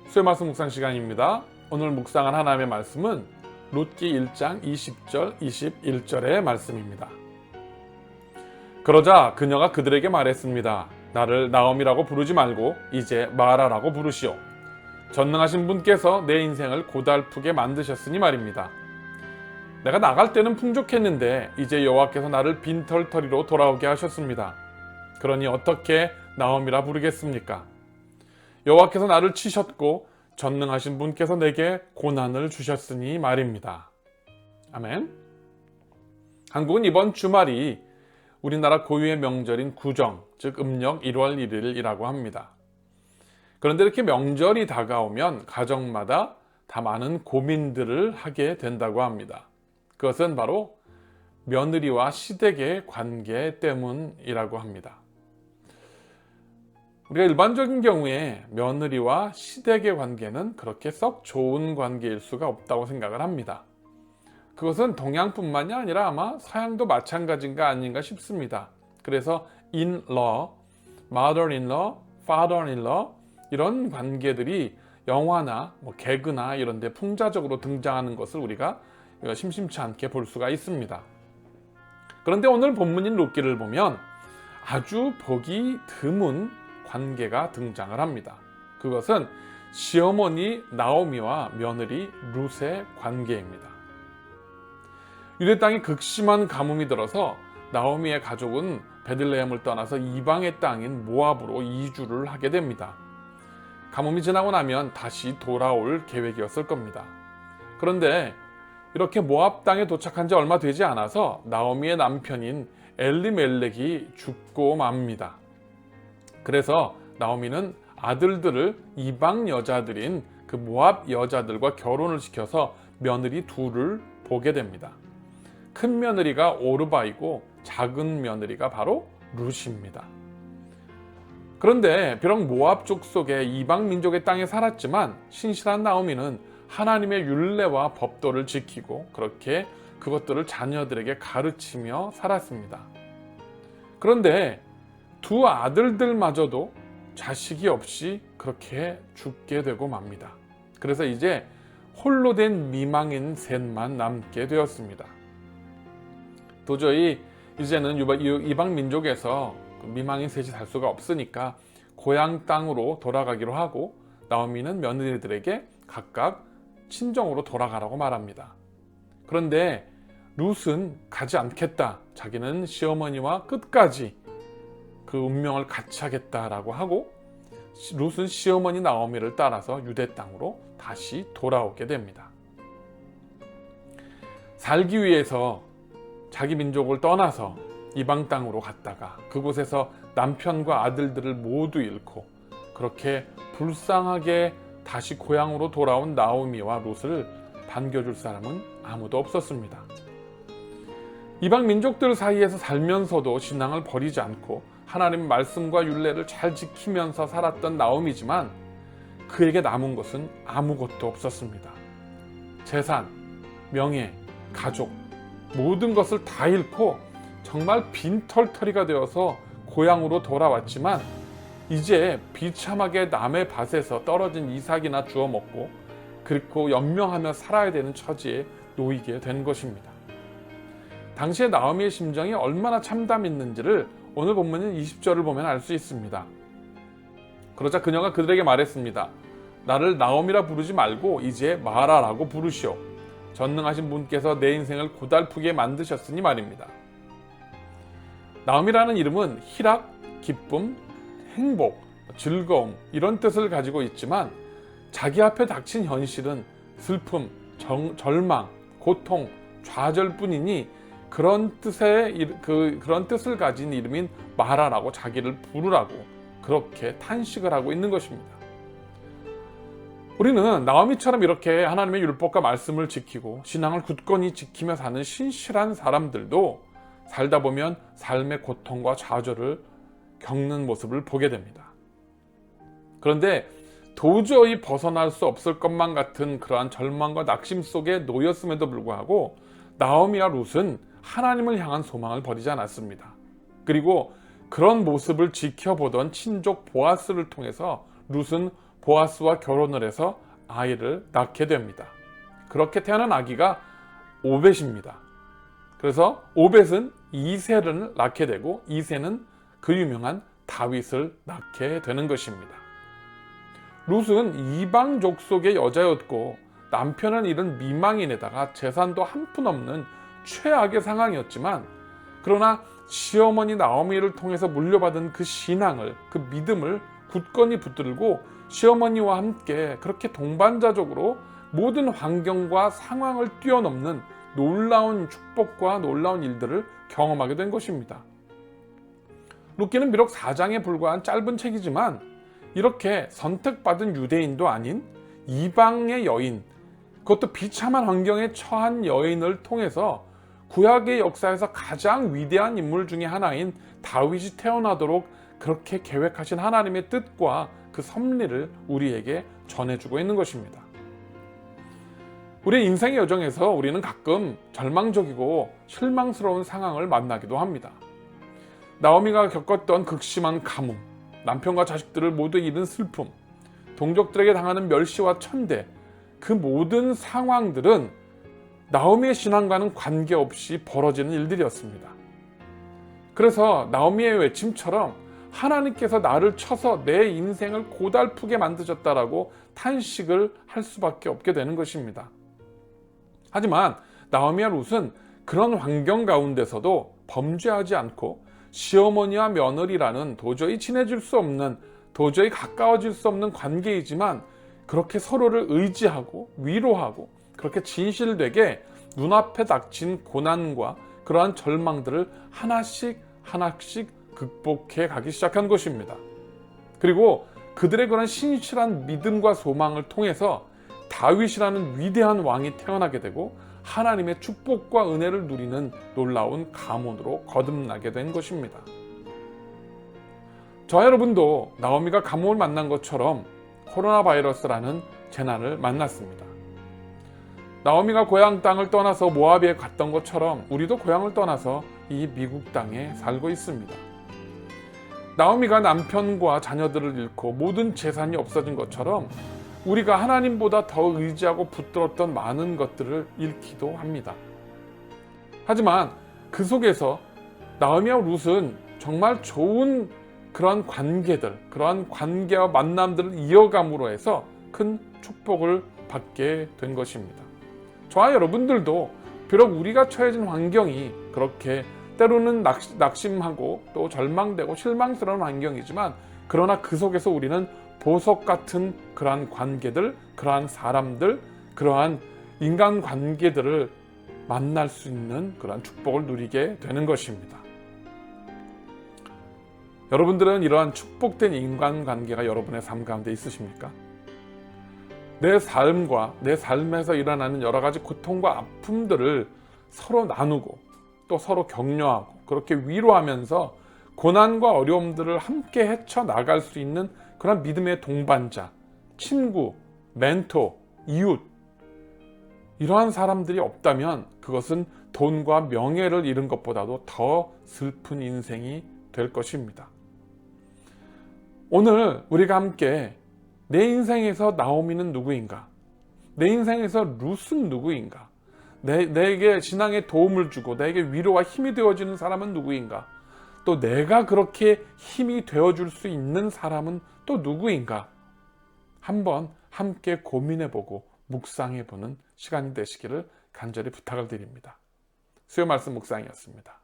수요 말씀 묵상 시간입니다. 오늘 묵상한 하나님의 말씀은 룻기 1장 20절 21절의 말씀입니다. 그러자 그녀가 그들에게 말했습니다. 나를 나옴이라고 부르지 말고 이제 마라라고 부르시오. 전능하신 분께서 내 인생을 고달프게 만드셨으니 말입니다. 내가 나갈 때는 풍족했는데 이제 여호와께서 나를 빈털터리로 돌아오게 하셨습니다. 그러니 어떻게 나옴이라 부르겠습니까? 여호와께서 나를 치셨고 전능하신 분께서 내게 고난을 주셨으니 말입니다. 아멘. 한국은 이번 주말이 우리나라 고유의 명절인 구정, 즉 음력 1월 1일이라고 합니다. 그런데 이렇게 명절이 다가오면 가정마다 다 많은 고민들을 하게 된다고 합니다. 그것은 바로 며느리와 시댁의 관계 때문이라고 합니다. 우리가 일반적인 경우에 며느리와 시댁의 관계는 그렇게 썩 좋은 관계일 수가 없다고 생각을 합니다. 그것은 동양뿐만이 아니라 아마 서양도 마찬가지인가 아닌가 싶습니다. 그래서 in-law, mother-in-law, father-in-law 이런 관계들이 영화나 개그나 이런 데 풍자적으로 등장하는 것을 우리가 심심치 않게 볼 수가 있습니다. 그런데 오늘 본문인 룻기를 보면 아주 보기 드문 관계가 등장을 합니다. 그것은 시어머니 나오미와 며느리 룻의 관계입니다. 유대 땅에 극심한 가뭄이 들어서 나오미의 가족은 베들레헴을 떠나서 이방의 땅인 모압으로 이주를 하게 됩니다. 가뭄이 지나고 나면 다시 돌아올 계획이었을 겁니다. 그런데 이렇게 모압 땅에 도착한 지 얼마 되지 않아서 나오미의 남편인 엘리멜렉이 죽고 맙니다. 그래서 나오미는 아들들을 이방 여자들인 그 모압 여자들과 결혼을 시켜서 며느리 둘을 보게 됩니다. 큰 며느리가 오르바이고 작은 며느리가 바로 룻입니다. 그런데 비록 모압 족속의 이방 민족의 땅에 살았지만 신실한 나오미는 하나님의 율례와 법도를 지키고 그렇게 그것들을 자녀들에게 가르치며 살았습니다. 그런데 두 아들들마저도 자식이 없이 그렇게 죽게 되고 맙니다. 그래서 이제 홀로 된 미망인 셋만 남게 되었습니다. 도저히 이제는 이방 민족에서 미망인 셋이 살 수가 없으니까 고향 땅으로 돌아가기로 하고 나오미는 며느리들에게 각각 친정으로 돌아가라고 말합니다. 그런데 룻은 가지 않겠다. 자기는 시어머니와 끝까지 그 운명을 같이 하겠다라고 하고 룻은 시어머니 나오미를 따라서 유대 땅으로 다시 돌아오게 됩니다. 살기 위해서 자기 민족을 떠나서 이방 땅으로 갔다가 그곳에서 남편과 아들들을 모두 잃고 그렇게 불쌍하게 다시 고향으로 돌아온 나오미와 룻을 반겨줄 사람은 아무도 없었습니다. 이방 민족들 사이에서 살면서도 신앙을 버리지 않고 하나님 말씀과 율례를 잘 지키면서 살았던 나오미지만 그에게 남은 것은 아무것도 없었습니다. 재산, 명예, 가족 모든 것을 다 잃고 정말 빈털터리가 되어서 고향으로 돌아왔지만 이제 비참하게 남의 밭에서 떨어진 이삭이나 주워 먹고 그리고 연명하며 살아야 되는 처지에 놓이게 된 것입니다. 당시에 나오미의 심정이 얼마나 참담 있는지를 오늘 본문인 20절을 보면 알 수 있습니다. 그러자 그녀가 그들에게 말했습니다. 나를 나오미라 부르지 말고 이제 마라라고 부르시오. 전능하신 분께서 내 인생을 고달프게 만드셨으니 말입니다. 나오미라는 이름은 희락, 기쁨, 행복, 즐거움 이런 뜻을 가지고 있지만 자기 앞에 닥친 현실은 슬픔, 절망, 고통, 좌절뿐이니 그런 뜻을 가진 이름인 마라라고 자기를 부르라고 그렇게 탄식을 하고 있는 것입니다. 우리는 나오미처럼 이렇게 하나님의 율법과 말씀을 지키고 신앙을 굳건히 지키며 사는 신실한 사람들도 살다 보면 삶의 고통과 좌절을 겪는 모습을 보게 됩니다. 그런데 도저히 벗어날 수 없을 것만 같은 그러한 절망과 낙심 속에 놓였음에도 불구하고 나오미와 룻은 하나님을 향한 소망을 버리지 않았습니다. 그리고 그런 모습을 지켜보던 친족 보아스를 통해서 룻은 보아스와 결혼을 해서 아이를 낳게 됩니다. 그렇게 태어난 아기가 오벳입니다. 그래서 오벳은 이새를 낳게 되고 이새는 그 유명한 다윗을 낳게 되는 것입니다. 룻은 이방 족속의 여자였고 남편을 잃은 미망인에다가 재산도 한 푼 없는 최악의 상황이었지만, 그러나 시어머니 나오미를 통해서 물려받은 그 신앙을, 그 믿음을 굳건히 붙들고 시어머니와 함께 그렇게 동반자적으로 모든 환경과 상황을 뛰어넘는 놀라운 축복과 놀라운 일들을 경험하게 된 것입니다. 룻기는 비록 4장에 불과한 짧은 책이지만 이렇게 선택받은 유대인도 아닌 이방의 여인, 그것도 비참한 환경에 처한 여인을 통해서 구약의 역사에서 가장 위대한 인물 중에 하나인 다윗이 태어나도록 그렇게 계획하신 하나님의 뜻과 그 섭리를 우리에게 전해주고 있는 것입니다. 우리 인생의 여정에서 우리는 가끔 절망적이고 실망스러운 상황을 만나기도 합니다. 나오미가 겪었던 극심한 가뭄, 남편과 자식들을 모두 잃은 슬픔, 동족들에게 당하는 멸시와 천대, 그 모든 상황들은 나오미의 신앙과는 관계없이 벌어지는 일들이었습니다. 그래서 나오미의 외침처럼 하나님께서 나를 쳐서 내 인생을 고달프게 만드셨다라고 탄식을 할 수밖에 없게 되는 것입니다. 하지만 나오미와 룻은 그런 환경 가운데서도 범죄하지 않고 시어머니와 며느리라는 도저히 친해질 수 없는, 도저히 가까워질 수 없는 관계이지만 그렇게 서로를 의지하고 위로하고 그렇게 진실되게 눈앞에 닥친 고난과 그러한 절망들을 하나씩 극복해 가기 시작한 것입니다. 그리고 그들의 그런 신실한 믿음과 소망을 통해서 다윗이라는 위대한 왕이 태어나게 되고 하나님의 축복과 은혜를 누리는 놀라운 가문으로 거듭나게 된 것입니다. 저와 여러분도 나오미가 가뭄을 만난 것처럼 코로나 바이러스라는 재난을 만났습니다. 나오미가 고향 땅을 떠나서 모압에 갔던 것처럼 우리도 고향을 떠나서 이 미국 땅에 살고 있습니다. 나오미가 남편과 자녀들을 잃고 모든 재산이 없어진 것처럼 우리가 하나님보다 더 의지하고 붙들었던 많은 것들을 잃기도 합니다. 하지만 그 속에서 나오미와 룻은 정말 좋은 그러한 관계들, 그러한 관계와 만남들을 이어감으로 해서 큰 축복을 받게 된 것입니다. 저와 여러분들도 비록 우리가 처해진 환경이 그렇게 때로는 낙심하고 또 절망되고 실망스러운 환경이지만, 그러나 그 속에서 우리는 보석 같은 그러한 관계들, 그러한 사람들, 그러한 인간관계들을 만날 수 있는 그러한 축복을 누리게 되는 것입니다. 여러분들은 이러한 축복된 인간관계가 여러분의 삶 가운데 있으십니까? 내 삶과 내 삶에서 일어나는 여러 가지 고통과 아픔들을 서로 나누고 또 서로 격려하고 그렇게 위로하면서 고난과 어려움들을 함께 헤쳐나갈 수 있는 그런 믿음의 동반자, 친구, 멘토, 이웃, 이러한 사람들이 없다면 그것은 돈과 명예를 잃은 것보다도 더 슬픈 인생이 될 것입니다. 오늘 우리가 함께 내 인생에서 나오미는 누구인가? 내 인생에서 룻은 누구인가? 내게 신앙에 도움을 주고 내게 위로와 힘이 되어주는 사람은 누구인가? 또 내가 그렇게 힘이 되어줄 수 있는 사람은 또 누구인가? 한번 함께 고민해보고 묵상해보는 시간이 되시기를 간절히 부탁을 드립니다. 수요 말씀 묵상이었습니다.